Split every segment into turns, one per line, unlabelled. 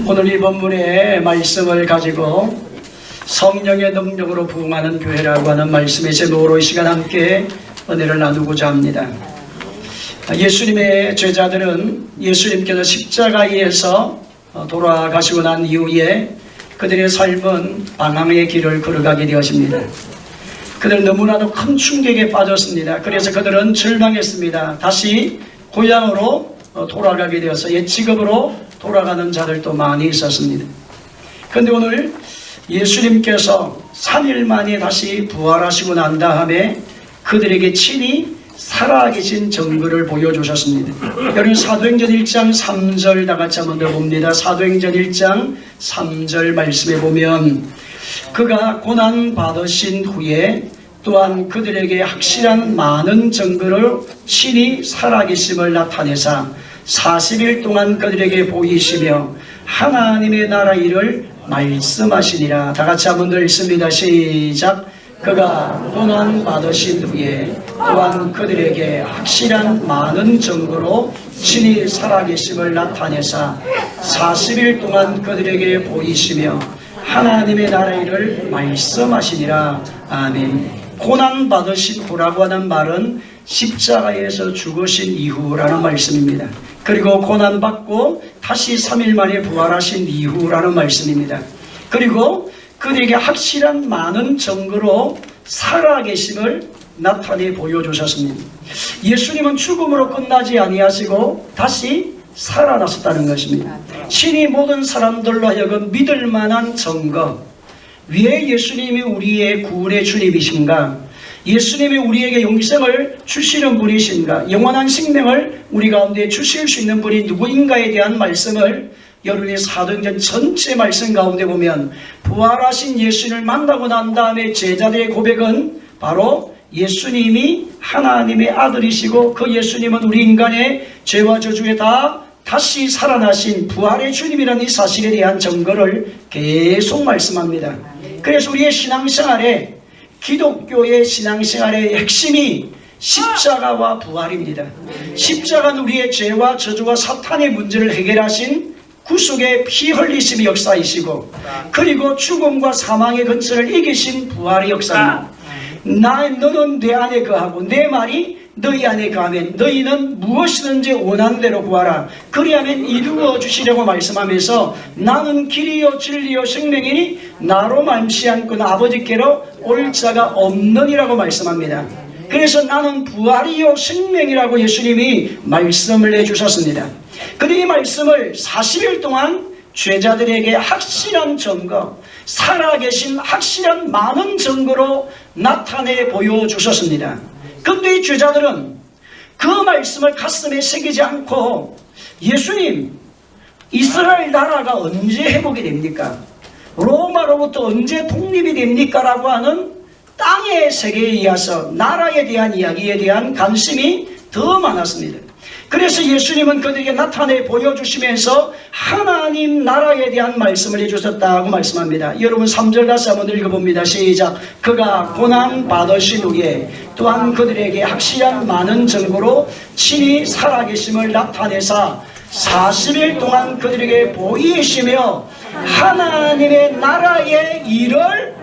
오늘 이 본문의 말씀을 가지고 성령의 능력으로 부흥하는 교회라고 하는 말씀의 제목으로 이 시간 함께 은혜를 나누고자 합니다. 예수님의 제자들은 예수님께서 십자가에서 돌아가시고 난 이후에 그들의 삶은 방황의 길을 걸어가게 되었습니다. 그들은 너무나도 큰 충격에 빠졌습니다. 그래서 그들은 절망했습니다. 다시 고향으로 돌아가게 되어서 옛 직업으로 돌아가는 자들도 많이 있었습니다. 그런데 오늘 예수님께서 3일 만에 다시 부활하시고 난 다음에 그들에게 친히 살아계신 증거를 보여주셨습니다. 여러분 사도행전 1장 3절 다 같이 한번 더 봅니다. 사도행전 1장 3절 말씀에 보면 그가 고난 받으신 후에 또한 그들에게 확실한 많은 증거를 친히 살아계심을 나타내사 40일 동안 그들에게 보이시며 하나님의 나라 일을 말씀하시니라. 다 같이 한번 더 읽습니다. 시작. 그가 고난 받으신 후에 또한 그들에게 확실한 많은 증거로 친히 살아계심을 나타내사 40일 동안 그들에게 보이시며 하나님의 나라 일을 말씀하시니라. 아멘. 고난 받으신 후라고 하는 말은 십자가에서 죽으신 이후라는 말씀입니다. 그리고 고난받고 다시 3일 만에 부활하신 이후라는 말씀입니다. 그리고 그들에게 확실한 많은 증거로 살아계심을 나타내 보여주셨습니다. 예수님은 죽음으로 끝나지 아니하시고 다시 살아나셨다는 것입니다. 신이 모든 사람들로 하여금 믿을 만한 증거, 왜 예수님이 우리의 구원의 주님이신가? 예수님이 우리에게 영생을 주시는 분이신가? 영원한 생명을 우리 가운데 주실 수 있는 분이 누구인가에 대한 말씀을 여러분의 사도행전 전체 말씀 가운데 보면 부활하신 예수님을 만나고 난 다음에 제자들의 고백은 바로 예수님이 하나님의 아들이시고 그 예수님은 우리 인간의 죄와 저주에 다시 살아나신 부활의 주님이라는 이 사실에 대한 증거를 계속 말씀합니다. 그래서 우리의 신앙생활에 기독교의 신앙생활의 핵심이 십자가와 부활입니다. 십자가는 우리의 죄와 저주와 사탄의 문제를 해결하신 구속의 피 흘리심의 역사이시고 그리고 죽음과 사망의 근처를 이기신 부활의 역사입니다. 너는 내 안에 거하고 내 말이 너희 안에 거하면 너희는 무엇이든지 원하는 대로 구하라. 그리하면 이루어 주시려고 말씀하면서 나는 길이요 진리요 생명이니 나로 말미암지 않고는 아버지께로 올 자가 없느니라고 말씀합니다. 그래서 나는 부활이요 생명이라고 예수님이 말씀을 해주셨습니다. 그리고 이 말씀을 40일 동안 제자들에게 확실한 증거, 살아계신 확실한 많은 증거로 나타내 보여주셨습니다. 그런데 이 제자들은 그 말씀을 가슴에 새기지 않고 예수님, 이스라엘 나라가 언제 회복이 됩니까? 로마로부터 언제 독립이 됩니까? 라고 하는 땅의 세계에 이어서 나라에 대한 이야기에 대한 관심이 더 많았습니다. 그래서 예수님은 그들에게 나타내 보여주시면서 하나님 나라에 대한 말씀을 해주셨다고 말씀합니다. 여러분 3절 다시 한번 읽어봅니다. 시작. 그가 고난 받으신 후에 또한 그들에게 확실한 많은 증거로 친히 살아계심을 나타내사 40일 동안 그들에게 보이시며 하나님의 나라의 일을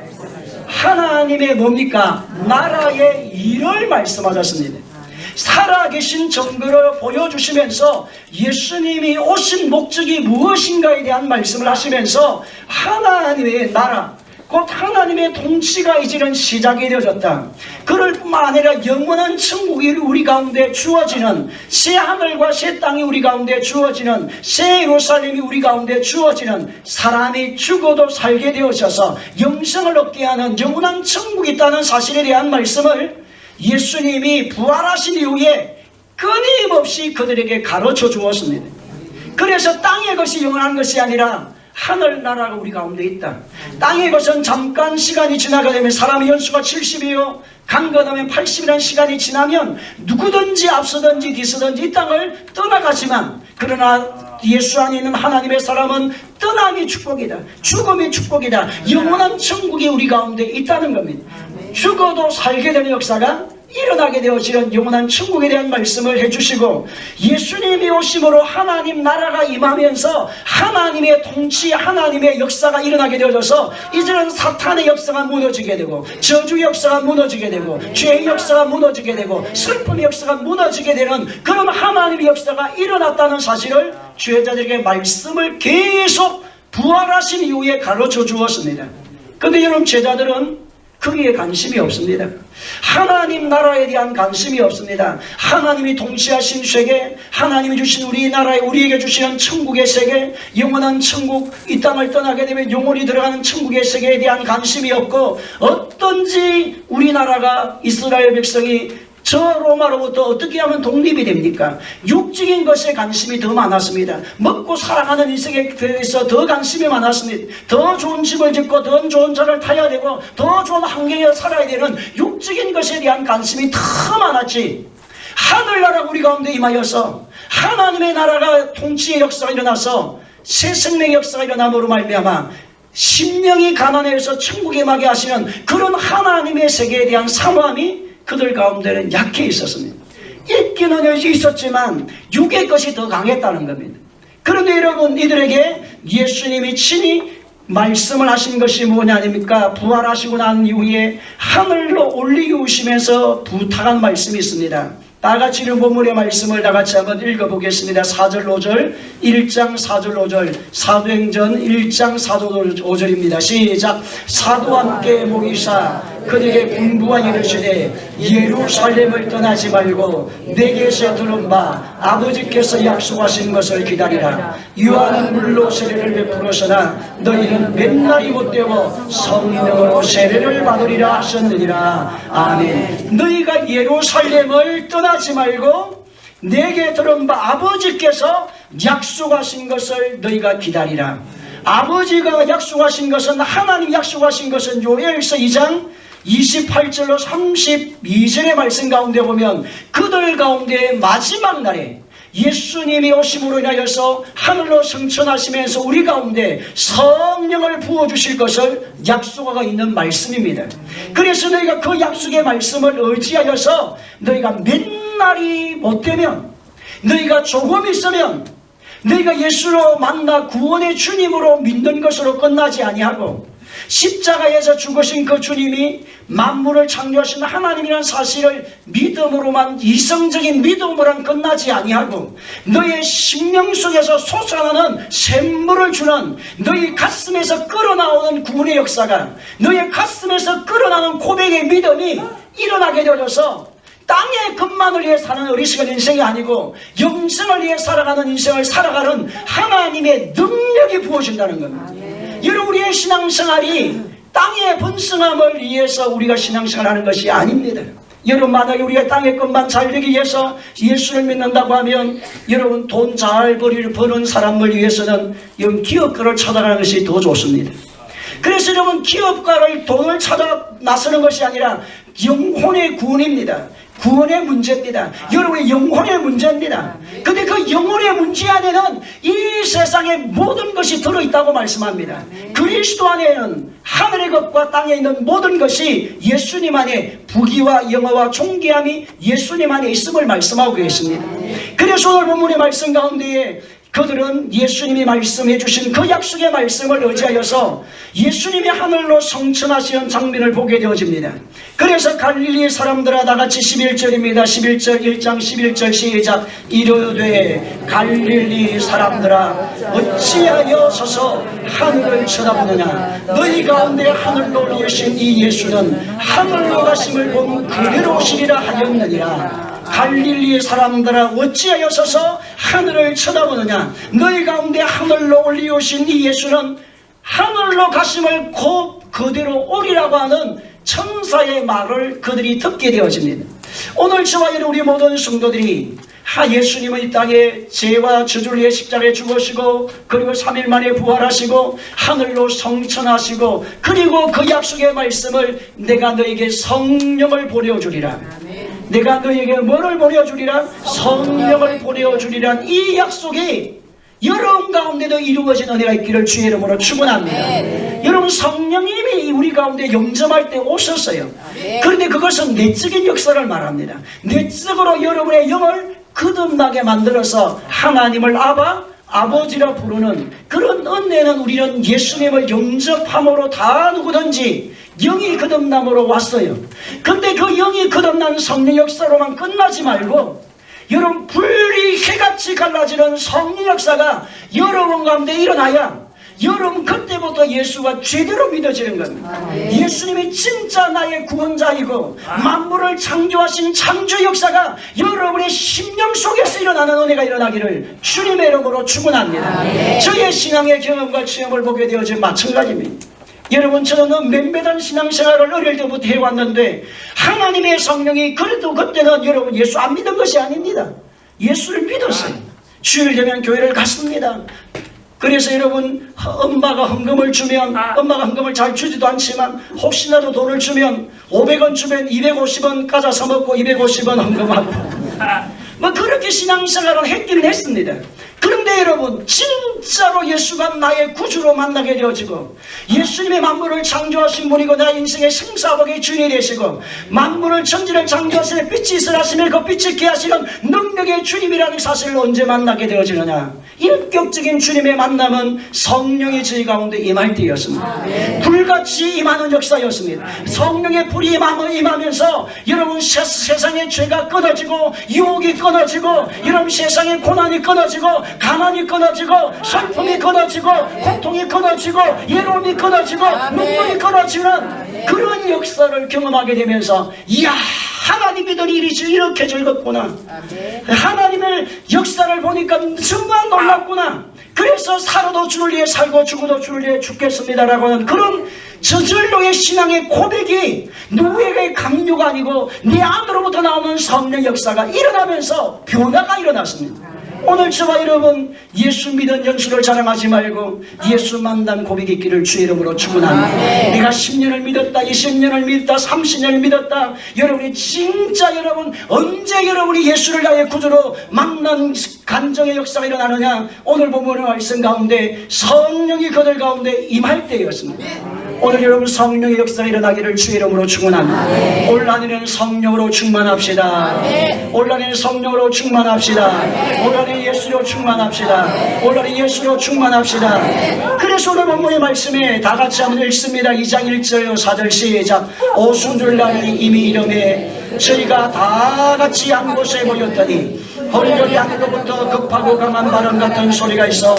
하나님의 뭡니까? 나라의 일을 말씀하셨습니다. 살아계신 증거를 보여주시면서 예수님이 오신 목적이 무엇인가에 대한 말씀을 하시면서 하나님의 나라, 곧 하나님의 통치가 이제는 시작이 되어졌다. 그럴 뿐만 아니라 영원한 천국이 우리 가운데 주어지는 새 하늘과 새 땅이 우리 가운데 주어지는 새 예루살렘이 우리 가운데 주어지는 사람이 죽어도 살게 되어져서 영생을 얻게 하는 영원한 천국이 있다는 사실에 대한 말씀을 예수님이 부활하신 이후에 끊임없이 그들에게 가르쳐 주었습니다. 그래서 땅의 것이 영원한 것이 아니라 하늘나라가 우리 가운데 있다. 땅의 것은 잠깐 시간이 지나게 되면 사람의 연수가 70이요 강건하면 80이라는 시간이 지나면 누구든지 앞서든지 뒤서든지 이 땅을 떠나가지만 그러나 예수 안에 있는 하나님의 사람은 떠남이 축복이다. 죽음이 축복이다. 영원한 천국이 우리 가운데 있다는 겁니다. 죽어도 살게 되는 역사가 일어나게 되어지는 영원한 천국에 대한 말씀을 해주시고, 예수님이 오심으로 하나님 나라가 임하면서 하나님의 통치, 하나님의 역사가 일어나게 되어져서 이제는 사탄의 역사가 무너지게 되고, 저주의 역사가 무너지게 되고, 죄의 역사가 무너지게 되고, 슬픔의 역사가 무너지게 되는 그런 하나님의 역사가 일어났다는 사실을 주의자들에게 말씀을 계속 부활하신 이후에 가르쳐 주었습니다. 그런데 여러분, 제자들은 거기에 관심이 없습니다. 하나님 나라에 대한 관심이 없습니다. 하나님이 통치하신 세계, 하나님이 주신 우리나라에 우리에게 주시는 천국의 세계, 영원한 천국, 이 땅을 떠나게 되면 영원히 들어가는 천국의 세계에 대한 관심이 없고, 어떤지 우리나라가, 이스라엘 백성이 저 로마로부터 어떻게 하면 독립이 됩니까? 육적인 것에 관심이 더 많았습니다. 먹고 살아가는 인생에 대해서 더 관심이 많았습니다. 더 좋은 집을 짓고 더 좋은 차를 타야 되고 더 좋은 환경에 살아야 되는 육적인 것에 대한 관심이 더 많았지, 하늘나라 우리 가운데 임하여서 하나님의 나라가 통치의 역사가 일어나서 새 생명의 역사가 일어남으로 말미암아 심령이 가난해서 천국에 임하게 하시는 그런 하나님의 세계에 대한 사모함이 그들 가운데는 약해 있었습니다. 있기는 있었지만 육의 것이 더 강했다는 겁니다. 그런데 여러분, 이들에게 예수님이 친히 말씀을 하신 것이 뭐냐 아닙니까? 부활하시고 난 이후에 하늘로 올리우시면서 부탁한 말씀이 있습니다. 다같이 본문의 말씀을 다같이 한번 읽어보겠습니다. 4절 5절, 1장 4절 5절, 사도행전 1장 4절 5절입니다. 시작. 사도와 함께 모이사 그들에게 분부하 이르시되 예루살렘을 떠나지 말고 내게서 들은 바 아버지께서 약속하신 것을 기다리라. 요한은 물로 세례를 베풀었으나 너희는 몇 날이 못되고 성령으로 세례를 받으리라 하셨느니라. 아멘. 너희가 예루살렘을 떠나지 말고 내게 들은 바 아버지께서 약속하신 것을 너희가 기다리라. 아버지가 약속하신 것은, 하나님 약속하신 것은 요엘서 2장 28절로 32절의 말씀 가운데 보면 그들 가운데 마지막 날에 예수님이 오심으로 인하여서 하늘로 승천하시면서 우리 가운데 성령을 부어주실 것을 약속하고 있는 말씀입니다. 그래서 너희가 그 약속의 말씀을 의지하여서 너희가 몇 날이 못되면, 너희가 조금 있으면 너희가 예수로 만나 구원의 주님으로 믿는 것으로 끝나지 아니하고, 십자가에서 죽으신 그 주님이 만물을 창조하신 하나님이라는 사실을 믿음으로만, 이성적인 믿음으로만 끝나지 아니하고 너의 심령 속에서 솟아나는 샘물을 주는, 너희 가슴에서 끓어나오는 구원의 역사가, 너의 가슴에서 끓어나는 고백의 믿음이 일어나게 되어서 땅의 것만을 위해 사는 어리석은 인생이 아니고 영생을 위해 살아가는 인생을 살아가는 하나님의 능력이 부어진다는 겁니다. 여러분, 우리의 신앙생활이 땅의 번성함을 위해서 우리가 신앙생활하는 것이 아닙니다. 여러분, 만약에 우리가 땅의 것만 잘 되기 위해서 예수를 믿는다고 하면, 여러분, 돈 잘 버는 사람을 위해서는 여러분 기업가를 찾아가는 것이 더 좋습니다. 그래서 여러분, 기업가를 돈을 찾아 나서는 것이 아니라 영혼의 구원입니다. 구원의 문제입니다. 여러분의 영혼의 문제입니다. 근데 그 영혼의 문제 안에는 이 세상의 모든 것이 들어있다고 말씀합니다. 그리스도 안에는 하늘의 것과 땅에 있는 모든 것이 예수님 안에 부귀와 영화와 존귀함이 예수님 안에 있음을 말씀하고 계십니다. 그래서 오늘 본문의 말씀 가운데에 그들은 예수님이 말씀해 주신 그 약속의 말씀을 의지하여서 예수님이 하늘로 성천하시는 장면을 보게 되어집니다. 그래서 갈릴리 사람들아, 다같이 11절입니다. 11절 1장 11절 시작. 이르되 갈릴리 사람들아 어찌하여 서서 하늘을 쳐다보느냐. 너희 가운데 하늘로 올리신 이 예수는 하늘로 가심을 본 그대로 오시리라 하였느니라. 갈릴리 사람들아 어찌하여 서서 하늘을 쳐다보느냐. 너희 가운데 하늘로 올리오신 이 예수는 하늘로 가심을 곧 그대로 오리라고 하는 천사의 말을 그들이 듣게 되어집니다. 오늘 저와 우리 모든 성도들이 예수님은 이 땅에 죄와 저주를 위해 십자가에 죽으시고 그리고 3일 만에 부활하시고 하늘로 성천하시고, 그리고 그 약속의 말씀을 내가 너에게 성령을 보내주리라. 내가 너에게 뭐를 보내주리라? 성령을 보내주리란 이 약속이 여러분 가운데도 이루어진 은혜가 있기를 주의 이름으로 축원합니다. 여러분, 성령님이 우리 가운데 영접할 때 오셨어요. 그런데 그것은 내적인 역사를 말합니다. 내적으로 여러분의 영을 거듭나게 만들어서 하나님을 아버지라 부르는 그런 은혜는, 우리는 예수님을 영접함으로 다 누구든지 영이 거듭남으로 왔어요. 근데 그 영이 거듭난 성령 역사로만 끝나지 말고, 여러분, 불이 해같이 갈라지는 성령 역사가 여러분 가운데 일어나야 여러분 그때부터 예수가 제대로 믿어지는 겁니다. 예수님이 진짜 나의 구원자이고 만물을 창조하신 창조 역사가 여러분의 심령 속에서 일어나는 은혜가 일어나기를 주님의 이름으로 축원합니다. 저의 신앙의 경험과 체험을 보게 되어져 마찬가지입니다. 여러분, 저는 맹매단 신앙생활을 어릴 때부터 해왔는데 하나님의 성령이, 그래도 그때는 여러분 예수 안 믿은 것이 아닙니다. 예수를 믿었어요. 주일 되면 교회를 갔습니다. 그래서 여러분, 엄마가 헌금을 주면, 엄마가 헌금을 잘 주지도 않지만 혹시나도 돈을 주면 500원 주면 250원 까져서 먹고 250원 헌금하고 뭐 그렇게 신앙생활을 했기는 했습니다. 그런데 여러분, 진짜로 예수가 나의 구주로 만나게 되어지고 예수님의 만물을 창조하신 분이고 나의 인생의 생사복의 주인이 되시고 만물을 천지를 창조하시는 빛이 있으라시며 그 빛이 기하시는 능력의 주님이라는 사실을 언제 만나게 되어지느냐? 인격적인 주님의 만남은 성령이 저희 가운데 임할 때였습니다. 불같이 임하는 역사였습니다. 성령의 불이 임하면서 여러분, 세상의 죄가 끊어지고 유혹이 끊어지고 여러분, 세상의 고난이 끊어지고 가난이 끊어지고 슬픔이 끊어지고 고통이 끊어지고 외로움이 끊어지고 눈물이 끊어지는 그런 역사를 경험하게 되면서, 이야, 하나님 믿을 일이 이렇게 즐겁구나. 하나님의 역사를 보니까 정말 놀랍구나. 그래서 살아도 주를 위해 살고 죽어도 주를 위해 죽겠습니다라고 하는 그런 저절로의 신앙의 고백이 누구에게 강요가 아니고 내 안으로부터 나오는 성령 역사가 일어나면서 변화가 일어났습니다. 오늘 저와 여러분, 예수 믿은 연수를 자랑하지 말고 예수 만난 고백이 있기를 주의 이름으로 축원합니다. 내가 10년을 믿었다, 20년을 믿었다, 30년을 믿었다. 여러분이 진짜 여러분 언제 여러분이 예수를 나의 구주로 만난 간정의 역사가 일어나느냐? 오늘 본문의 말씀 가운데 성령이 그들 가운데 임할 때였습니다. 오늘 여러분, 성령의 역사가 일어나기를 주의 이름으로 축원합니다. 올 한해는 성령으로 충만합시다. 올 한해는 성령으로 충만합시다. 올 한해 예수로 충만합시다. 올 한해 예수로 충만합시다. 그래서 오늘 본문의 말씀에 다 같이 한번 읽습니다. 2장 1절 4절 시작. 오순절날이 이미 이름에 저희가 다 같이 한 곳에 모였더니 허리를 땅으로부터 급하고 강한 바람 같은 소리가 있어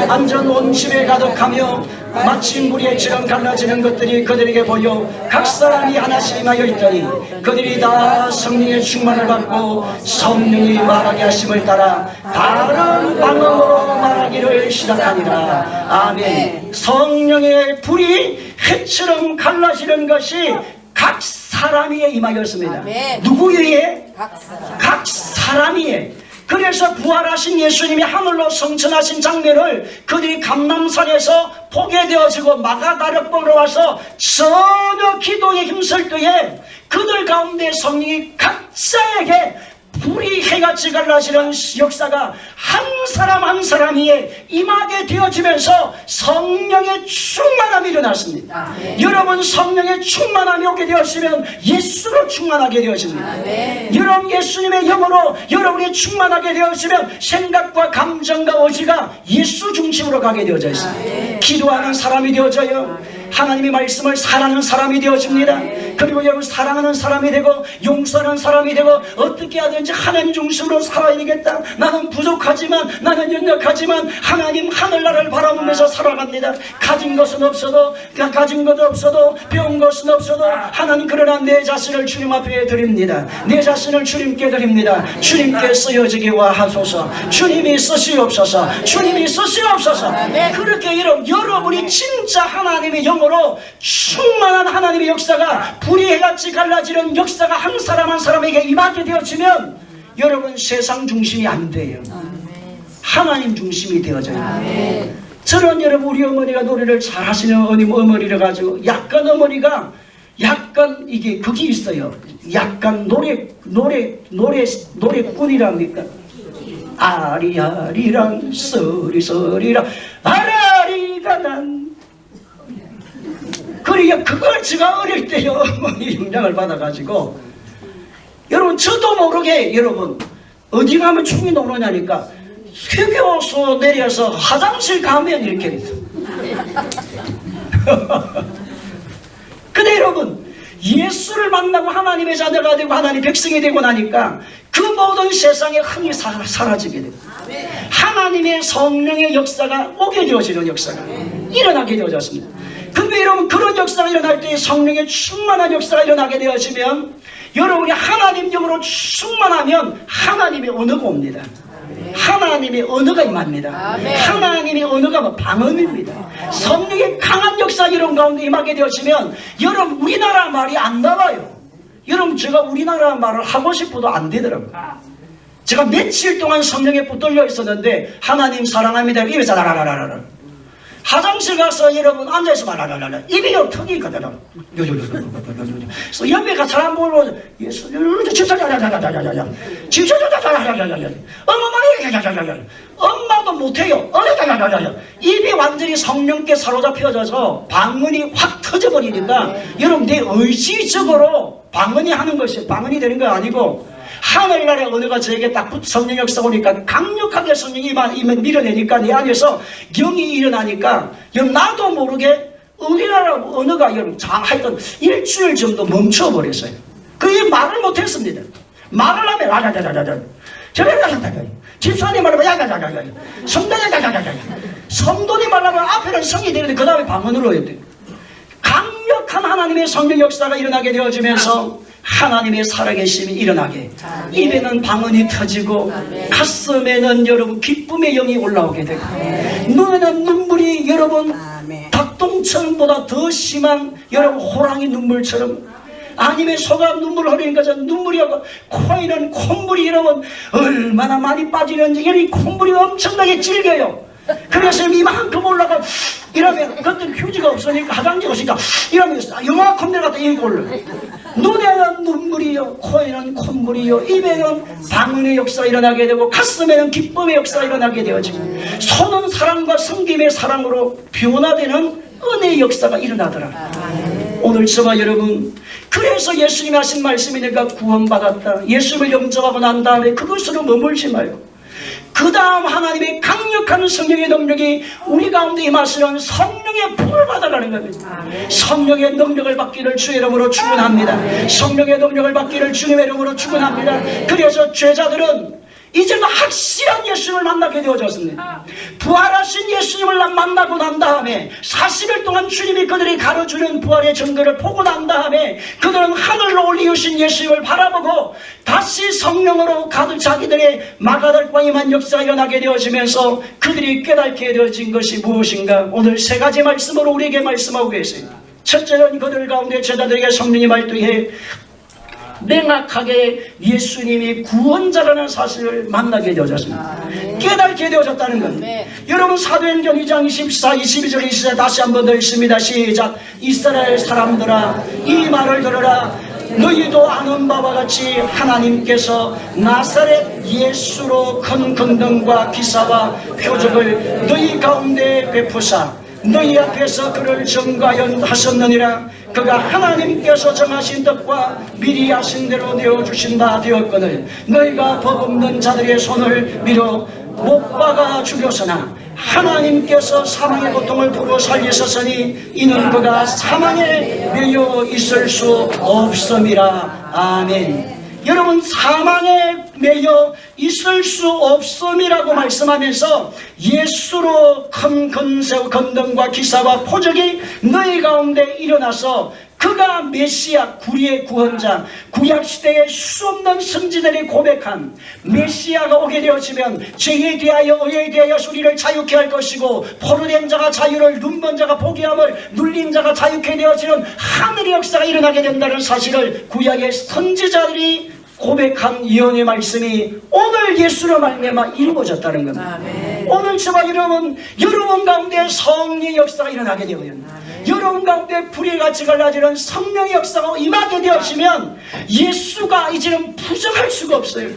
완전 온 집에 가득하며 마치 물에 지금 갈라지는 것들이 그들에게 보여 각 사람이 하나씩 임하여 있더니 그들이 다 성령의 충만을 받고 성령이 말하게 하심을 따라 다른 방언으로 말하기를 시작하니라. 아멘. 성령의 불이 해처럼 갈라지는 것이 각 사람 위에 임하였습니다. 아멘. 누구 위에? 각 사람 위에. 그래서 부활하신 예수님이 하늘로 승천하신 장면을 그들이 감람산에서 보게 되어지고 마가다락방으로 와서 전혀 기도에 힘쓸 때에 그들 가운데 성령이 각자에게 불이 해같이 갈라지는 역사가 한 사람 한 사람 위에 임하게 되어지면서 성령의 충만함이 일어났습니다. 여러분, 성령의 충만함이 오게 되었으면 예수로 충만하게 되어집니다. 여러분, 예수님의 영으로 여러분이 충만하게 되었으면 생각과 감정과 의지가 예수 중심으로 가게 되어져 있습니다. 기도하는 사람이 되어져요. 하나님의 말씀을 사랑하는 사람이 되어집니다. 그리고 여러분, 사랑하는 사람이 되고 용서하는 사람이 되고 어떻게 하든지 하나님 중심으로 살아야 되겠다. 나는 부족하지만, 나는 연약하지만 하나님 하늘나라를 바라보면서 살아갑니다. 가진 것은 없어도, 가진 것도 없어도, 배운 것은 없어도 하나님, 그러나 내 자신을 주님 앞에 드립니다. 내 자신을 주님께 드립니다. 주님께 쓰여지게 하소서. 주님이 쓰시옵소서. 주님이 쓰시옵소서. 그렇게 여러분이 진짜 하나님의 영으로 충만한 하나님의 역사가 불이 해같이 갈라지는 역사가 한 사람 한 사람에게 임하게 되어지면 여러분, 세상 중심이 안 돼요. 하나님 중심이 되어져요. 저는 여러분, 우리 어머니가 노래를 잘 하시는 어머니라 가지고 약간 어머니가 약간 이게 그게 있어요. 약간 노래꾼이랍니까? 아리아리랑 서리서리랑 아라리가 난. 그러니까 그걸 제가 어릴 때 어머니 영향을 받아가지고, 여러분 저도 모르게 여러분 어디 가면 충이 녹느냐니까 휴게소 내려서 화장실 가면 이렇게 돼요. 근데 여러분 예수를 만나고 하나님의 자녀가 되고 하나님 백성이 되고 나니까 그 모든 세상의 흥이 사라지게 돼요. 하나님의 성령의 역사가 오게 되어지는 역사가 일어나게 되어졌습니다. 근데 여러분 그런 역사가 일어날 때 성령의 충만한 역사가 일어나게 되어지면 여러분이 하나님 영으로 충만하면 하나님의 언어가 옵니다. 하나님의 언어가 임합니다. 하나님의 언어가 뭐 방언입니다. 성령의 강한 역사 여러분 가운데 임하게 되어지면 여러분 우리나라 말이 안 나와요. 여러분 제가 우리나라 말을 하고 싶어도 안 되더라고요. 제가 며칠 동안 성령에 붙들려 있었는데 하나님 사랑합니다 입에서 라라라라라 화장실 가서 여러분 앉아있어 말라라라라 입이 턱이 있거든요. 그래서 옆에 가 사람 보고 예수 집사자자자자자자자 집사자자자자자자자 엄마도 못해요. 입이 완전히 성령께 사로잡혀져서 방언이 확 터져버리니까 여러분 내 의지적으로 방언이 하는 것이 방언이 되는 거 아니고 하늘나라의 언어가 저에게 딱 성령 역사 오니까 강력하게 성령이 밀어내니까 내 안에서 영이 일어나니까 나도 모르게 우리나라 언어가 하여튼 일주일 정도 멈춰버렸어요. 그게 말을 못했습니다. 말을 하면 라자자자자자 저래라자자자 집사님 말하면 야자자자자 성도님 야자자자자 성도님 말하면 앞에는 성이 되는데 그 다음에 방언으로 해야 돼요. 강력한 하나님의 성령 역사가 일어나게 되어지면서 하나님의 살아계심이 일어나게 입에는 방언이 터지고 가슴에는 여러분 기쁨의 영이 올라오게 되고 눈에는 눈물이 여러분 닭똥처럼보다 더 심한 여러분 호랑이 눈물처럼 아니면 소가 눈물 흘리니까 저 눈물이 하고 코에는 콧물이 여러분 얼마나 많이 빠지는지 이 콧물이 엄청나게 질겨요. 그래서 이만큼 올라가 이러면 그때는 휴지가 없으니까 화장지 없으니까 이러면 요만큼 내려갔다 이렇게 올라. 눈에는 눈물이요 코에는 콧물이요 입에는 방언의 역사가 일어나게 되고 가슴에는 기쁨의 역사가 일어나게 되어지고 손은 사랑과 섬김의 사랑으로 변화되는 은혜의 역사가 일어나더라. 오늘 저와 여러분 그래서 예수님이 하신 말씀이니까 구원받았다. 예수님을 영접하고 난 다음에 그것으로 머물지 말고 그 다음 하나님의 강력한 성령의 능력이 우리 가운데 임하시는 성령의 불을 받아가는 겁니다. 성령의 능력을 받기를 주의 이름으로 축원합니다. 성령의 능력을 받기를 주님의 이름으로 축원합니다. 그래서 제자들은 이제는 확실한 예수님을 만나게 되어졌습니다. 부활하신 예수님을 만나고 난 다음에 40일 동안 주님이 그들이 가르쳐주는 부활의 증거를 보고 난 다음에 그들은 하늘로 올리우신 예수님을 바라보고 다시 성령으로 가득 자기들의 마가들과 임한 역사가 일어나게 되어지면서 그들이 깨닫게 되어진 것이 무엇인가 오늘 세 가지 말씀으로 우리에게 말씀하고 계세요. 첫째는 그들 가운데 제자들에게 성령이 말투해 명확하게 예수님이 구원자라는 사실을 만나게 되어졌습니다. 깨닫게 되어졌다는 겁니다. 여러분 사도행전 2장 24, 22절 24 다시 한번 더 읽습니다. 시작. 이스라엘 사람들아 이 말을 들으라. 너희도 아는 바와 같이 하나님께서 나사렛 예수로 큰 권능과 기사와 표적을 너희 가운데 베푸사 너희 앞에서 그를 증거하셨느니라. 그가 하나님께서 정하신 뜻과 미리 하신 대로 내어주신 바 되었거늘 너희가 법 없는 자들의 손을 밀어 못 박아 죽였으나 하나님께서 사망의 고통을 풀어 살리셨으니 이는 그가 사망에 매여 있을 수 없음이라. 아멘. 여러분 사망에 매여 있을 수 없음이라고 말씀하면서 예수로 큰 권능과 기사와 표적이 너희 가운데 일어나서 그가 메시아 구리의 구원자 구약시대에 수없는 선지자들이 고백한 메시아가 오게 되어지면 죄에 대하여 의에 대하여 우리를 자유케 할 것이고 포로된 자가 자유를 눈먼 자가 보게함을 눌린 자가 자유케 되어지는 하늘의 역사가 일어나게 된다는 사실을 구약의 선지자들이 고백한 예언의 말씀이 오늘 예수로 말미암아 이루어졌다는 겁니다. 오늘 저와 여러분 가운데 성령의 역사가 일어나게 되면, 여러분 가운데 불의 같이 갈라지는 성령의 역사가 임하게 되어지면 예수가 이제는 부정할 수가 없어요.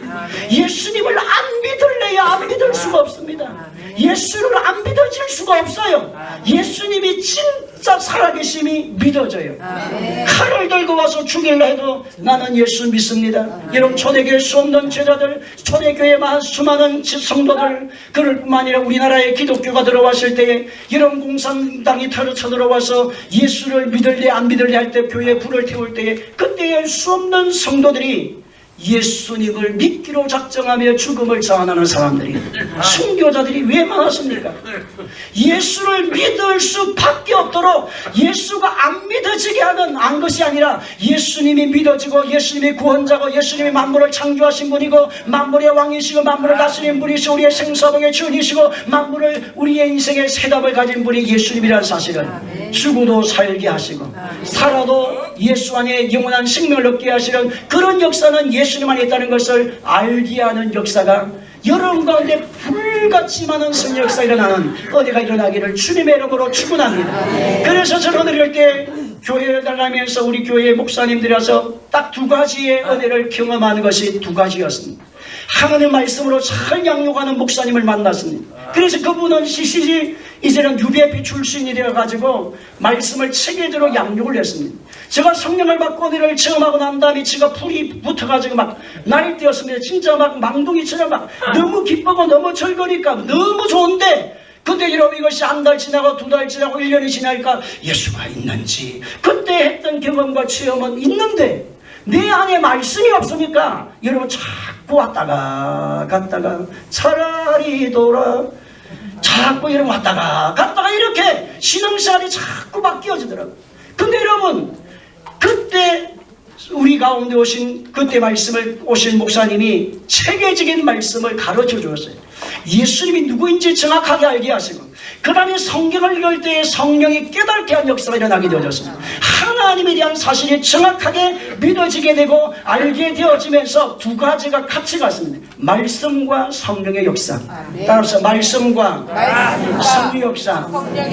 예수님을 안 믿을래야 안 믿을 수가 없습니다. 예수를 안 믿어질 수가 없어요. 예수님이 진짜 살아계심이 믿어져요. 칼을 들고 와서 죽일라 해도 나는 예수 믿습니다. 여러분, 초대교회 수없는 제자들, 초대교회 수많은 성도들, 그럴 뿐만 아니라 우리나라에 기독교가 들어왔을 때에 여러분 공산당이 쳐들어와서 예수를 믿을래 안 믿을래 할 때, 교회에 불을 태울 때에, 그때에 수없는 성도들이 예수님을 믿기로 작정하며 죽음을 자원하는 사람들이, 순교자들이 왜 많았습니까? 예수를 믿을 수밖에 없도록 예수가 안 믿어지게 한 것이 아니라, 예수님이 믿어지고 예수님이 구원자고 예수님이 만물을 창조하신 분이고 만물의 왕이시고 만물을 다스리는 분이시고 우리의 생사복의 주인이시고 만물을 우리의 인생의 해답을 가진 분이 예수님이라는 사실을 죽어도 살게 하시고 살아도 예수 안에 영원한 생명을 얻게 하시는 그런 역사는 예수님 안에 있다는 것을 알게 하는 역사가, 여러분 가운데 불같이 많은 성령 역사가 일어나는 은혜가 일어나기를 주님의 이름으로 축원합니다. 그래서 저는 오늘 이럴 때 교회를 나가면서 우리 교회 목사님들이라서 딱 두 가지의 은혜를 경험하는 것이 두 가지였습니다. 하나님 말씀으로 잘 양육하는 목사님을 만났습니다. 그래서 그분은 CCG 이제는 UBFP 출신이 되어가지고 말씀을 체계대로 양육을 했습니다. 제가 성령을 받고 은혜를 체험하고 난 다음에 제가 불이 붙어가지고 막 날 때였습니다. 진짜 막 망둥이처럼 막 너무 기쁘고 너무 즐거우니까 너무 좋은데, 근데 여러분 이것이 한 달 지나고 두 달 지나고 1년이 지나니까 예수가 있는지 그때 했던 경험과 체험은 있는데 내 안에 말씀이 없으니까 여러분 자꾸 왔다가 갔다가 차라리 돌아 자꾸 여러분 왔다가 갔다가 이렇게 신앙생활이 자꾸 바뀌어지더라고요. 근데 여러분 그때 우리 가운데 오신 그때 말씀을 오신 목사님이 체계적인 말씀을 가르쳐 주었어요. 예수님이 누구인지 정확하게 알게 하시고, 그 다음에 성경을 읽을 때에 성령이 깨닫게 한 역사가 일어나게 되어졌습니다. 하나님에 대한 사실이 정확하게 믿어지게 되고 알게 되어지면서 두 가지가 같이 갔습니다. 말씀과 성령의 역사. 따라서 말씀과 성령의 역사.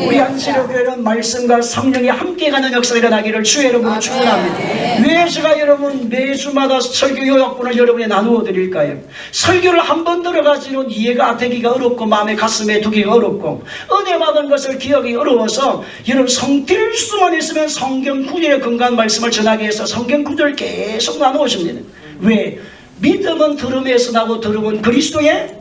우리 안시로교회는 말씀과 성령이 함께 가는 역사가 일어나기를 주의 이름으로 축원합니다. 왜 제가 여러분 매주마다 설교 요약본을 여러분에 나누어 드릴까요? 설교를 한 번 들어가지는 이해가 되기가 어렵고 마음에 가슴에 두기가 어렵고 은혜 받은 것을 기억이 어려워서 여러분 성필 수만 있으면 성경 구절에 근거한 말씀을 전하기 위해서 성경 구절을 계속 나누어줍니다. 왜? 믿음은 들음에서 나고 들음은 그리스도의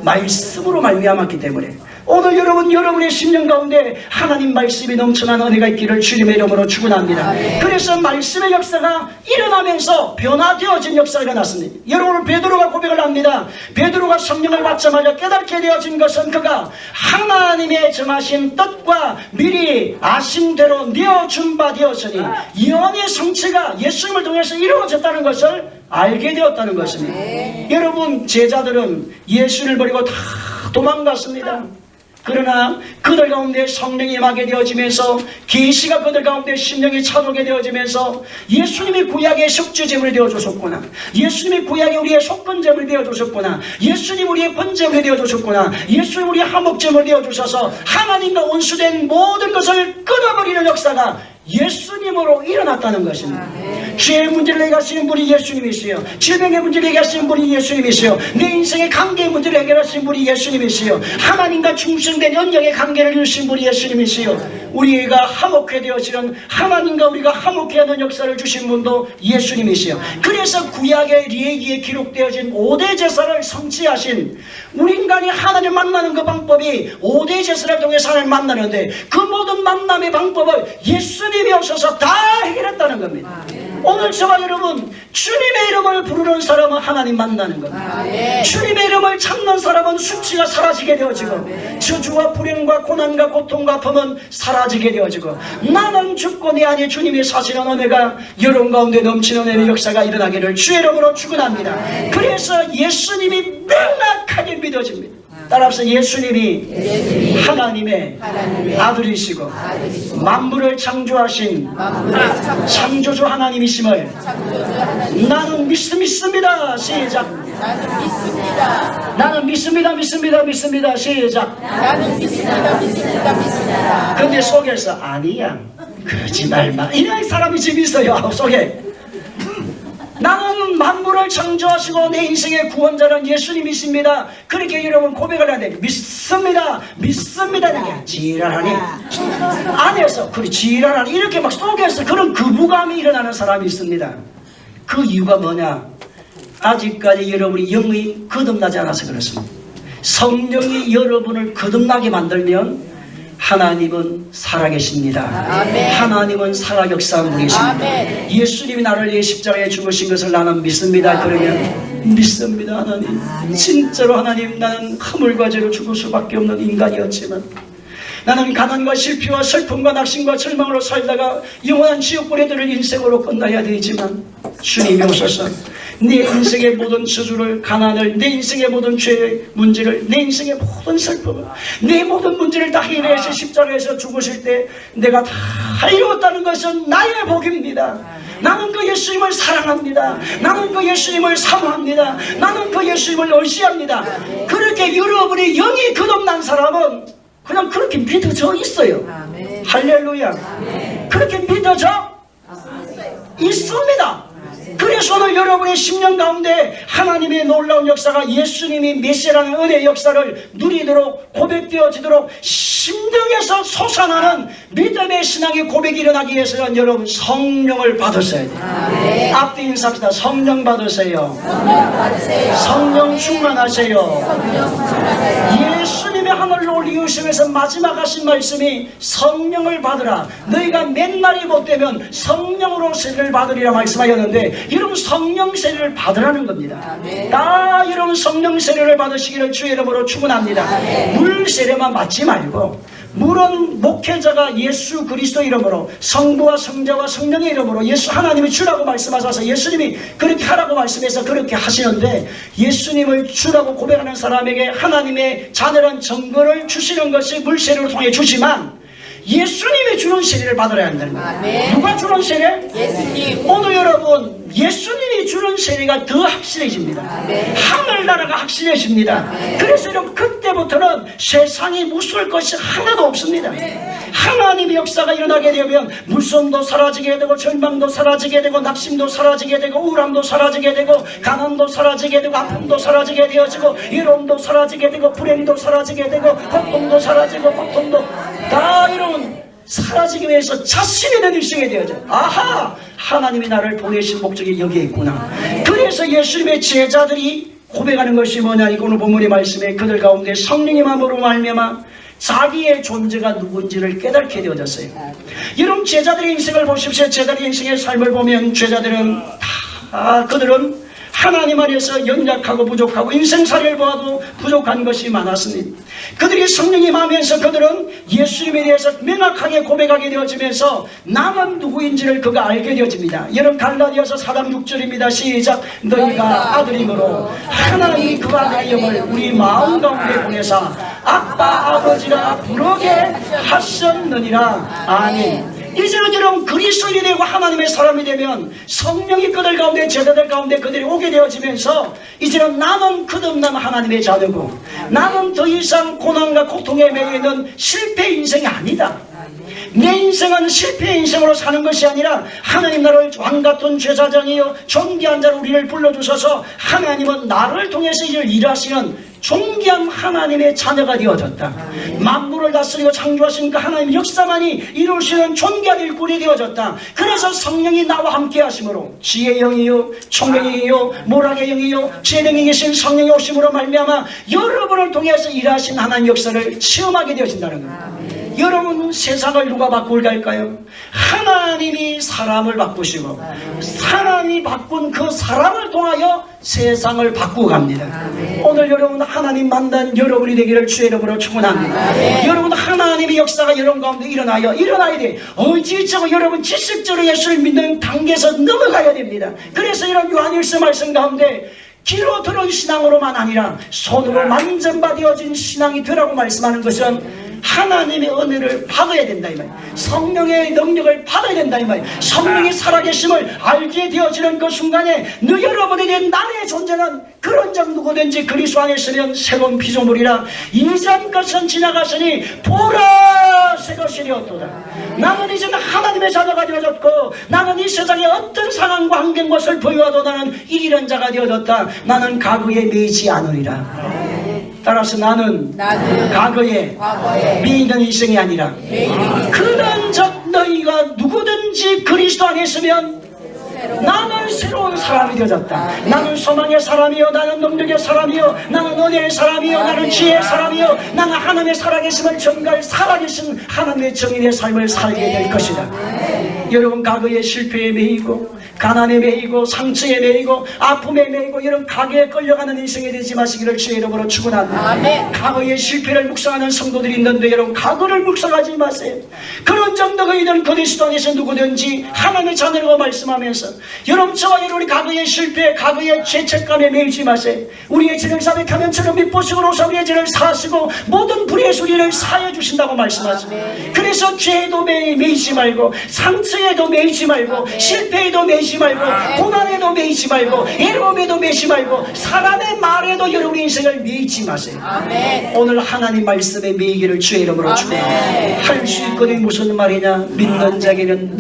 말씀으로 말미암았기 때문에 오늘 여러분의 심령 가운데 하나님 말씀이 넘쳐난 은혜가 있기를 주님의 이름으로 축원합니다. 그래서 말씀의 역사가 일어나면서 변화되어진 역사가 일어났습니다. 여러분 베드로가 고백을 합니다. 베드로가 성령을 받자마자 깨닫게 되어진 것은 그가 하나님의 정하신 뜻과 미리 아신 대로 내어준 바 되었으니 예언의 성취가 예수님을 통해서 이루어졌다는 것을 알게 되었다는 것입니다. 여러분 제자들은 예수를 버리고 다 도망갔습니다. 그러나 그들 가운데 성령이 임하게 되어지면서 계시가 그들 가운데 심령이 차오게 되어지면서 예수님이 구약의 속죄제물이 되어주셨구나, 예수님이 구약의 우리의 속건제물이 되어주셨구나, 예수님 우리의 번제물이 되어주셨구나, 예수님 우리의 화목제물이 되어주셔서 하나님과 원수된 모든 것을 끊어버리는 역사가 예수님으로 일어났다는 것입니다. 죄의 문제를 해결하시는 분이 예수님이시요, 질병의 문제를 해결하시는 분이 예수님이시요, 내 인생의 관계의 문제를 해결하시는 분이 예수님이시요, 하나님과 중성된 연약의 관계를 이루신 분이 예수님이시요, 우리가 화목해 되어지는 하나님과 우리가 화목해 하는 역사를 주신 분도 예수님이시요. 그래서 구약의 레위기에 기록되어진 5대 제사를 성취하신, 우리 인간이 하나님 만나는 그 방법이 5대 제사를 통해서 하나님 만나는데 그 모든 만남의 방법을 예수님이 오셔서 다 해결했다는 겁니다. 오늘 저와 여러분 주님의 이름을 부르는 사람은 하나님 만나는 겁니다. 주님의 이름을 찾는 사람은 수치가 사라지게 되어지고 저주와 불행과 고난과 고통과 아픔은 사라지게 되어지고 나는 죽고 내 안에 주님이 사시는 은혜가 여러분 가운데 넘치는 은혜의 역사가 일어나기를 주의 이름으로 축원합니다. 그래서 예수님이 명확하게 믿어집니다. 따라서 예수님이 하나님의 아들이시고 만물을 창조하신 창조주 하나님이심을 나는 믿습니다. 시작.
나는 믿습니다.
나는 믿습니다, 믿습니다, 믿습니다. 시작.
나는 믿습니다. 믿습니다. 믿습니다.
근데 속에서 아니야, 그러지 말마, 이런 사람이 지금 있어요. 속에 나는 만물을 창조하시고 내 인생의 구원자는 예수님이십니다. 그렇게 여러분 고백을 해야 돼요. 믿습니다, 믿습니다. 이렇게 지랄하니 안에서 그리 지랄하니 이렇게 막 속에서 그런 거부감이 일어나는 사람이 있습니다. 그 이유가 뭐냐? 아직까지 여러분이 영이 거듭나지 않아서 그렇습니다. 성령이 여러분을 거듭나게 만들면 하나님은 살아계십니다.
아멘.
하나님은 살아역사한 분이십니다.
아멘.
예수님이 나를 위해 십자가에 죽으신 것을 나는 믿습니다. 그러면 믿습니다. 하나님, 진짜로 하나님, 나는 허물과 죄로 죽을 수밖에 없는 인간이었지만 나는 가난과 실패와 슬픔과 낙심과 절망으로 살다가 영원한 지옥불에 들을 인생으로 끝나야 되지만 주님이 오셔서 내 인생의 모든 저주를, 가난을, 내 인생의 모든 죄의 문제를, 내 인생의 모든 슬픔을, 내 모든 문제를 다 해결해서 십자가에서 죽으실 때 내가 다 이루었다는 것은 나의 복입니다. 나는 그 예수님을 사랑합니다. 나는 그 예수님을 사모합니다. 나는 그 예수님을 의지합니다. 그렇게 여러분이 영이 거듭난 사람은 그냥 그렇게 믿어져 있어요. 할렐루야. 그렇게 믿어져 있습니다. 그래서 오늘 여러분의 10년 가운데 하나님의 놀라운 역사가 예수님이 메시아라는 은혜의 역사를 누리도록 고백되어지도록 심령에서 솟아나는 믿음의 신앙의 고백이 일어나기 위해서는 여러분 성령을 받으셔야 돼요. 앞뒤 인사합시다. 성령 받으세요. 성령 충만하세요. 예수님의 하늘로 올리우시면서 마지막 하신 말씀이 성령을 받으라. 너희가 맨날이 못되면 성령으로 세례를 받으리라 말씀하였는데 여러분 성령 세례를 받으라는 겁니다. 다 여러분 성령 세례를 받으시기를 주의 이름으로 축원합니다. 물 세례만 받지 말고 물은 목회자가 예수 그리스도 이름으로 성부와 성자와 성령의 이름으로 예수 하나님이 주라고 말씀하셔서 예수님이 그렇게 하라고 말씀해서 그렇게 하시는데 예수님을 주라고 고백하는 사람에게 하나님의 자녀란 증거를 주시는 것이 물 세례를 통해 주지만 예수님이 주는 세례를 받아야 한다는 거예요. 누가 주는 세례?
예수님.
오늘 여러분 예수님이 주는 세례가 더 확실해집니다. 하늘나라가 확실해집니다. 그래서 여러분 그때부터는 세상이 무서울 것이 하나도 없습니다. 하나님의 역사가 일어나게 되면 무서움도 사라지게 되고 절망도 사라지게 되고 낙심도 사라지게 되고 우울함도 사라지게 되고 가난도 사라지게 되고 아픔도 사라지게 되어지고 이론도 사라지게 되고 불행도 사라지게 되고 고통도 사라지고 고통도 다 이런 사라지기 위해서 자신이 된 일생이 되어져. 아하! 하나님이 나를 보내신 목적이 여기에 있구나. 그래서 예수님의 제자들이 고백하는 것이 뭐냐? 이 오늘 본문의 말씀에 그들 가운데 성령의 마음으로 말미암아 자기의 존재가 누군지를 깨닫게 되어졌어요. 여러분 제자들의 인생을 보십시오. 제자들의 인생의 삶을 보면 제자들은 다 그들은 하나님 안에서 연약하고 부족하고 인생살이를 보아도 부족한 것이 많았습니다. 그들이 성령이 임하면서 그들은 예수님에 대해서 명확하게 고백하게 되어지면서 나는 누구인지를 그가 알게 되어집니다. 여러분 갈라디아서 4장 6절입니다. 시작. 너희가 아들이므로 하나님이 그 아들의 영을 우리 마음 가운데 보내사 아빠 아버지라 부르게 하셨느니라. 아멘. 이제는 여러분 그리스도인이 되고 하나님의 사람이 되면 성령이 그들 가운데 제자들 가운데 그들이 오게 되어지면서 이제는 나는 거듭난 하나님의 자녀고 나는 더 이상 고난과 고통에 매여 있는 실패 인생이 아니다. 내 인생은 실패의 인생으로 사는 것이 아니라 하나님 나를 왕같은 제사장이요 존귀한 자로 우리를 불러주셔서 하나님은 나를 통해서 이를 일하시는 존귀한 하나님의 자녀가 되어졌다. 만물을 다스리고 창조하신 그 하나님의 역사만이 이루시는 존귀한 일꾼이 되어졌다. 그래서 성령이 나와 함께 하심으로 지혜의 영이요 총명의 영이요 모락의 영이요 재능이 계신 성령이 오심으로 말미암아 여러분을 통해서 일하신 하나님 역사를 체험하게 되어진다는 겁니다. 여러분 세상을 누가 바꾸게 할까요? 하나님이 사람을 바꾸시고 하나님이 바꾼 그 사람을 통하여 세상을 바꾸고 갑니다. 오늘 여러분 하나님 만난 여러분이 되기를 주의 이름으로 축원합니다. 여러분 하나님의 역사가 여러분 가운데 일어나야 돼. 어찌저찌 여러분 지식적으로 예수를 믿는 단계에서 넘어가야 됩니다. 그래서 이런 요한일서 말씀 가운데 귀로 들은 신앙으로만 아니라 손으로 만전받아진 신앙이 되라고 말씀하는 것은 하나님의 은혜를 받아야 된다 이 말이에요. 성령의 능력을 받아야 된다 이 말이에요. 성령이 살아계심을 알게 되어지는 그 순간에 너 여러분에게 나의 존재는 그런 점 누구든지 그리스도 안에 있으면 새로운 피조물이라 이전 것은 지나갔으니 보라 새 것이 되었도다. 나는 이제는 하나님의 자녀가 되어졌고 나는 이 세상의 어떤 상황과 환경 것을 보여도 나는 이기는 자가 되어졌다. 나는 과거에 매이지 않으리라. 따라서 나는 과거에 매이는 인생이 아니라 그런 적 너희가 누구든지 그리스도 안에 있으면 나는 새로운 사람이 되어졌다. 나는 소망의 사람이요, 나는 능력의 사람이요, 나는 은혜의 사람이요, 나는 지혜의 사람이요, 나는 하나님의 살아계심을 전갈 살아계신 하나님의 정인의 삶을 살게 될 것이다. 여러분 과거의 실패에 매이고 가난에 매이고 상처에 매이고 아픔에 매이고 이런 가게에 끌려가는 인생이 되지 마시기를 주의 이름으로 축원합니다. 과거의 실패를 묵상하는 성도들이 있는데 여러분 과거를 묵상하지 마세요. 그런 정도가 있는 그리스도 안에서 누구든지 하나님의 자녀라고 말씀하면서 여러분 저와 여러분이 과거의 실패 과거의 죄책감에 매이지 마세요. 우리의 죄를 자백하면처럼 밑보식으로서 우리의 죄를 사하시고 모든 불의의 소리를 사해 주신다고 말씀하십니다. 그래서 죄에도 매이지 말고 상처에도 매이지 말고 실패에도 매이지 말고 고난에도 매이지 말고 애로움에도 매이지 말고 사람의 말에도 여러분의 인생을 매이지 마세요. 오늘 하나님 말씀에 매이기를 주의 이름으로 축원합니다. 할 수 있거든 무슨 말이냐. 믿는 자에게는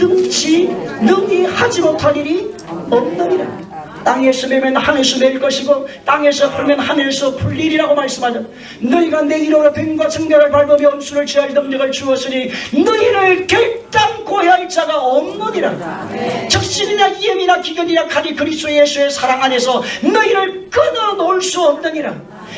능히 하지 못할 일이 없느니라. 땅에서 매면 하늘에서 매일 것이고 땅에서 풀면 하늘에서 풀리리라고 말씀하죠. 너희가 내 이름으로 뱀과 청결을 밟으며 원수를 취할 능력을 주었으니 너희를 결단코 할 자가 없느니라. 적신이나 이염이나 기근이나 칼이 그리스도 예수의 사랑 안에서 너희를 끊어놓을 수 없느니라.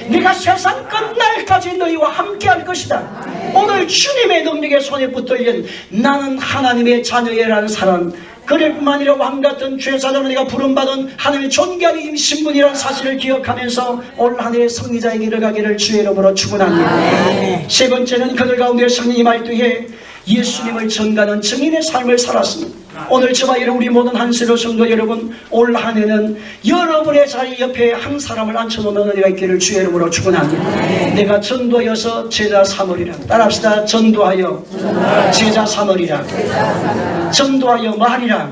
네가 세상 끝날까지 너희와 함께 할 것이다. 오늘 주님의 능력의 손에 붙들린 나는 하나님의 자녀라는 사람 그럴 뿐만 아니라 왕같은 죄사자로 내가 부름받은 하나님의 존귀한 신분이라는 사실을 기억하면서 올 한 해의 승리자의 길을 가기를 주의 이름으로 축원합니다. 세 번째는 그들 가운데 성령이 말투에 예수님을 전가하는 증인의 삶을 살았습니다. 오늘 저와 여러분 우리 모든 한세로 성도 여러분 올 한 해는 여러분의 자리 옆에 한 사람을 앉혀놓는 은혜가 있기를 주의 이름으로 축원합니다. 내가 전도하여서 제자 삼으리라. 따라합시다. 전도하여 제자 삼으리라. 전도하여 뭐하리라.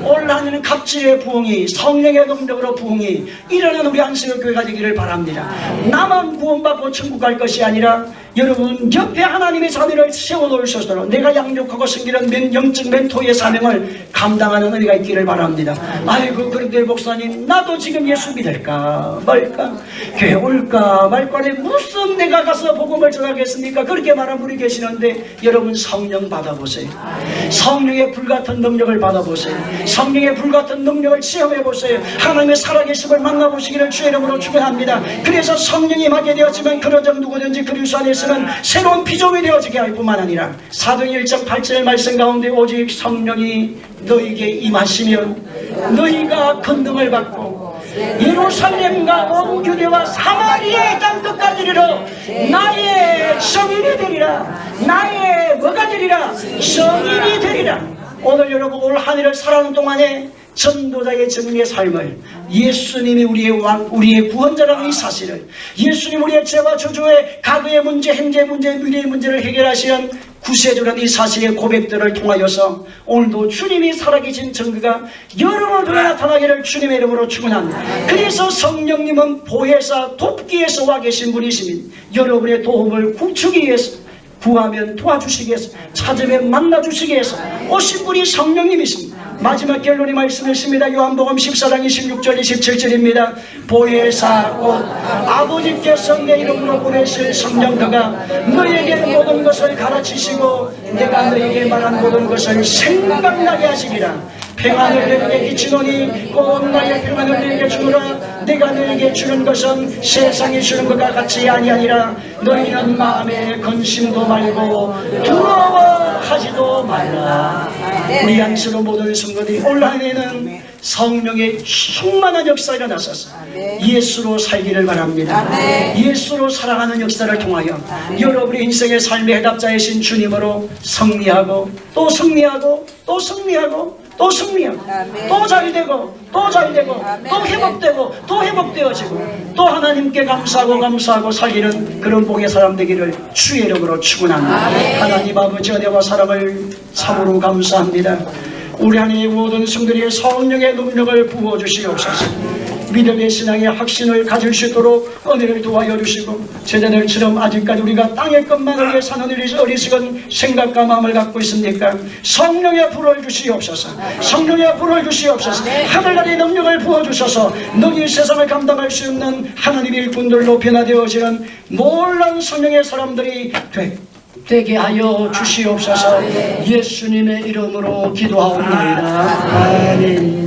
올 한 해는 갑질의 부흥이 성령의 능력으로 부흥이 일어나는 우리 한세로 교회가 되기를 바랍니다. 나만 구원받고 천국 갈 것이 아니라 여러분 옆에 하나님의 자녀를 세워놓을 수 있도록 내가 양육하고 섬기는 영적 멘토의 사명을 감당하는 은혜가 있기를 바랍니다. 아이고 그런데 목사님 나도 지금 예수 믿을까 말까 교회 올까 말까 무슨 내가 가서 복음을 전하겠습니까? 그렇게 말하는 분이 계시는데 여러분 성령 받아보세요. 성령의 불같은 능력을 받아보세요. 성령의 불같은 능력을 체험해보세요. 하나님의 살아계심을 만나보시기를 주의 이름으로 축원합니다. 그래서 성령이 임하게 되었지만 그런 점 누구든지 그리스도 안에 있으면 새로운 피조물이 되어지게 할 뿐만 아니라 사도행 1장 8절 말씀 가운데 오직 성령이 너희에게 임하시면 너희가 권능을 받고 예루살렘과 온 유대와 사마리아의 땅 끝까지 이르러 나의 성인이 되리라. 나의 뭐가 되리라? 성인이 되리라. 오늘 여러분 올 한 해를 살아가는 동안에 전도자의 증인의 삶을 예수님이 우리의 왕, 우리의 구원자라는 이 사실을 예수님 우리의 죄와 저주의 과거의 문제, 현재의 문제, 미래의 문제를 해결하시는 구세주라는 이 사실의 고백들을 통하여서 오늘도 주님이 살아계신 증거가 여러분 중에 나타나기를 주님의 이름으로 축원합니다. 그래서 성령님은 보혜사 돕기 위해서 와 계신 분이시니 여러분의 도움을 구축하기 위해서 구하면 도와주시기 위해서 찾으면 만나주시기 위해서 오신 분이 성령님이십니다. 마지막 결론이 말씀했습니다. 요한복음 14장 26절 27절입니다. 보혜사 곧 아버지께서 내 이름으로 보내실 성령 그가 너에게 모든 것을 가르치시고 내가 너에게 말한 모든 것을 생각나게 하시리라. 평안을 너에게 끼치노니 곧 나의 평안을 너에게 주노라. 내가 너에게 주는 것은 세상이 주는 것과 같이 아니하니라. 너희는 마음에 근심도 말고 두려워하지도 말라. 우리 안수로 모든 성도들이 올 한 해는 성령의 충만한 역사가 일어나서 예수로 살기를 바랍니다. 예수로 살아가는 역사를 통하여 여러분의 인생의 삶의 해답자이신 주님으로 승리하고 또 승리하고 또 승리하고 또 승리하고 또 잘되고 또 잘되고 또 회복되고 또 회복되어지고 또 하나님께 감사하고 살리는 그런 복의 사람 되기를 주의 이름으로 축원합니다. 하나님 아버지 은혜와 사랑을 참으로 감사합니다. 우리 안에 모든 성들이 성령의 능력을 부어주시옵소서. 믿음의 신앙의 확신을 가질 수 있도록 은혜를 도와여 주시고 제자들처럼 아직까지 우리가 땅의 것만을 위해 사는 어리석은 생각과 마음을 갖고 있습니까? 성령의 불을 주시옵소서. 성령의 불을 주시옵소서. 하늘나라의 능력을 부어주셔서 너희 세상을 감당할 수 없는 하나님의 일꾼들로 변화되어지는 놀라운 성령의 사람들이 되게 하여 주시옵소서. 예수님의 이름으로 기도하옵나이다. 아멘.